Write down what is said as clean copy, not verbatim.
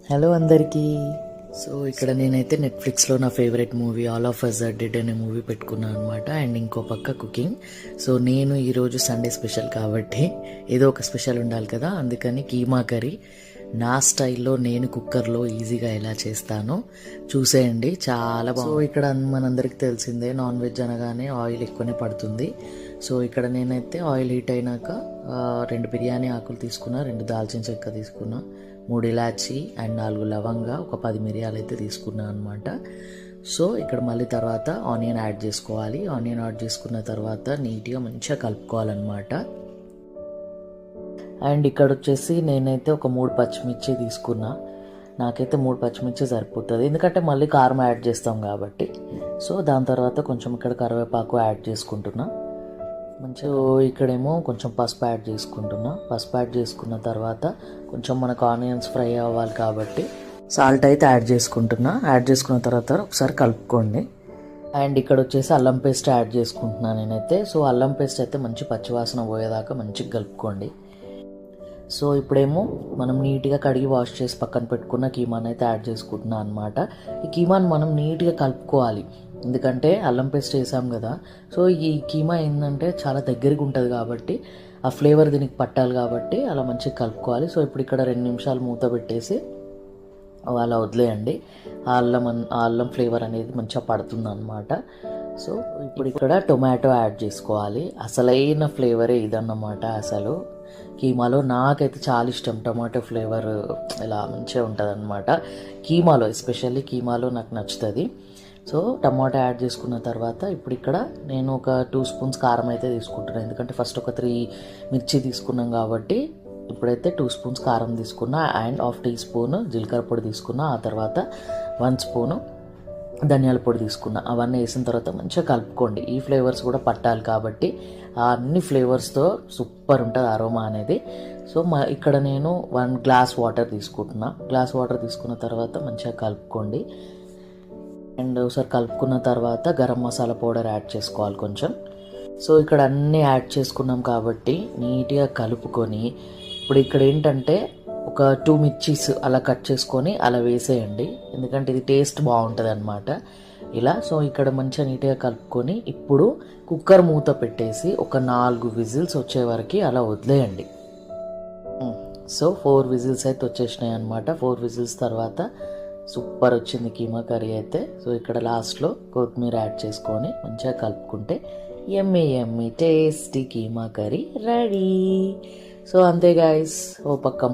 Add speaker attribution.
Speaker 1: Hello అందరికీ. So ఇక్కడ నేనైతే నెట్ఫ్లిక్స్లో నా favourite movie all of us are dead అనే మూవీ పెట్టుకున్నాను అనమాట. అండ్ ఇంకో పక్క కుకింగ్. సో నేను ఈరోజు సండే స్పెషల్ కాబట్టి ఏదో ఒక స్పెషల్ ఉండాలి కదా, అందుకని కీమా కర్రీ నా స్టైల్లో నేను కుక్కర్లో ఈజీగా ఎలా చేస్తానో చూసేయండి, చాలా బాగుంది. సో ఇక్కడ మనందరికీ తెలిసిందే, నాన్ వెజ్ అనగానే ఆయిల్ ఎక్కువనే పడుతుంది. సో ఇక్కడ నేనైతే ఆయిల్ హీట్ అయినాక 2 బిర్యానీ ఆకులు తీసుకున్నా, 2 దాల్చిన చెక్క తీసుకున్నా, 3 ఇలాచి అండ్ 4 లవంగా, ఒక 10 మిరియాలు అయితే తీసుకున్నాను అనమాట. సో ఇక్కడ మళ్ళీ తర్వాత ఆనియన్ యాడ్ చేసుకోవాలి. ఆనియన్ యాడ్ చేసుకున్న తర్వాత నీట్గా మంచిగా కలుపుకోవాలన్నమాట. అండ్ ఇక్కడ వచ్చేసి నేనైతే ఒక 3 పచ్చిమిర్చి తీసుకున్నా. నాకైతే 3 పచ్చిమిర్చి సరిపోతుంది, ఎందుకంటే మళ్ళీ కారం యాడ్ చేస్తాం కాబట్టి. సో దాని తర్వాత కొంచెం ఇక్కడ కరివేపాకు యాడ్ చేసుకుంటున్నా. మంచిగా ఇక్కడేమో కొంచెం పసుపు యాడ్ చేసుకుంటున్నా. పసుపు యాడ్ చేసుకున్న తర్వాత కొంచెం మనకు ఆనియన్స్ ఫ్రై అవ్వాలి కాబట్టి సాల్ట్ అయితే యాడ్ చేసుకుంటున్నా. యాడ్ చేసుకున్న తర్వాత ఒకసారి కలుపుకోండి. అండ్ ఇక్కడ వచ్చేసి అల్లం పేస్ట్ యాడ్ చేసుకుంటున్నాను నేనైతే. సో అల్లం పేస్ట్ అయితే మంచి పచ్చివాసన పోయేదాకా మంచిగా కలుపుకోండి. సో ఇప్పుడేమో మనం నీట్గా కడిగి వాష్ చేసి పక్కన పెట్టుకున్న కీమాని అయితే యాడ్ చేసుకుంటున్నాను అనమాట. ఈ కీమాని మనం నీట్గా కలుపుకోవాలి, ఎందుకంటే అల్లం పేస్ట్ వేసాం కదా. సో ఈ కీమా ఏంటంటే చాలా దగ్గరికి ఉంటుంది కాబట్టి ఆ ఫ్లేవర్ దీనికి పట్టాలి కాబట్టి అలా మంచిగా కలుపుకోవాలి. సో ఇప్పుడు ఇక్కడ 2 నిమిషాలు మూత పెట్టేసి అలా వదిలేయండి. ఆ అల్లం ఫ్లేవర్ అనేది మంచిగా పడుతుంది అనమాట. సో ఇప్పుడు ఇక్కడ టొమాటో యాడ్ చేసుకోవాలి. అసలైన ఫ్లేవరే ఇదన్నమాట. అసలు కీమాలో నాకైతే చాలా ఇష్టం టొమాటో ఫ్లేవర్, ఇలా మంచిగా ఉంటుంది అనమాట కీమాలో, ఎస్పెషల్లీ కీమాలో నాకు నచ్చుతుంది. సో టమాటా యాడ్ చేసుకున్న తర్వాత ఇప్పుడు ఇక్కడ నేను ఒక 2 స్పూన్స్ కారం అయితే తీసుకుంటున్నాను, ఎందుకంటే ఫస్ట్ ఒక 3 మిర్చి తీసుకున్నాం కాబట్టి ఇప్పుడైతే 2 స్పూన్స్ కారం తీసుకున్నా. అండ్ 1/2 టీ స్పూన్ జీలకర్ర పొడి తీసుకున్నా. ఆ తర్వాత 1 స్పూను ధనియాల పొడి తీసుకున్నా. అవన్నీ వేసిన తర్వాత మంచిగా కలుపుకోండి. ఈ ఫ్లేవర్స్ కూడా పట్టాలి కాబట్టి ఆ అన్ని ఫ్లేవర్స్తో సూపర్ ఉంటుంది అరోమా అనేది. సో ఇక్కడ నేను 1 గ్లాస్ వాటర్ తీసుకుంటున్నా. గ్లాస్ వాటర్ తీసుకున్న తర్వాత మంచిగా కలుపుకోండి. అండ్ ఒకసారి కలుపుకున్న తర్వాత గరం మసాలా పౌడర్ యాడ్ చేసుకోవాలి కొంచెం. సో ఇక్కడ అన్నీ యాడ్ చేసుకున్నాం కాబట్టి నీట్గా కలుపుకొని ఇప్పుడు ఇక్కడ ఏంటంటే ఒక 2 మిర్చీస్ అలా కట్ చేసుకొని అలా వేసేయండి, ఎందుకంటే ఇది టేస్ట్ బాగుంటుంది అనమాట ఇలా. సో ఇక్కడ మంచిగా నీట్గా కలుపుకొని ఇప్పుడు కుక్కర్ మూత పెట్టేసి ఒక 4 విజిల్స్ వచ్చే వరకు అలా వదిలేయండి. సో 4 విజిల్స్ అయితే వచ్చేసినాయి అనమాట. 4 విజిల్స్ తర్వాత సూపర్ వచ్చింది కీమా కర్రీ అయితే. సో ఇక్కడ లాస్ట్లో కొత్తిమీర యాడ్ చేసుకొని మంచిగా కలుపుకుంటే yummy yummy tasty keema curry ready. So అంతే గైస్. ఓ పక్క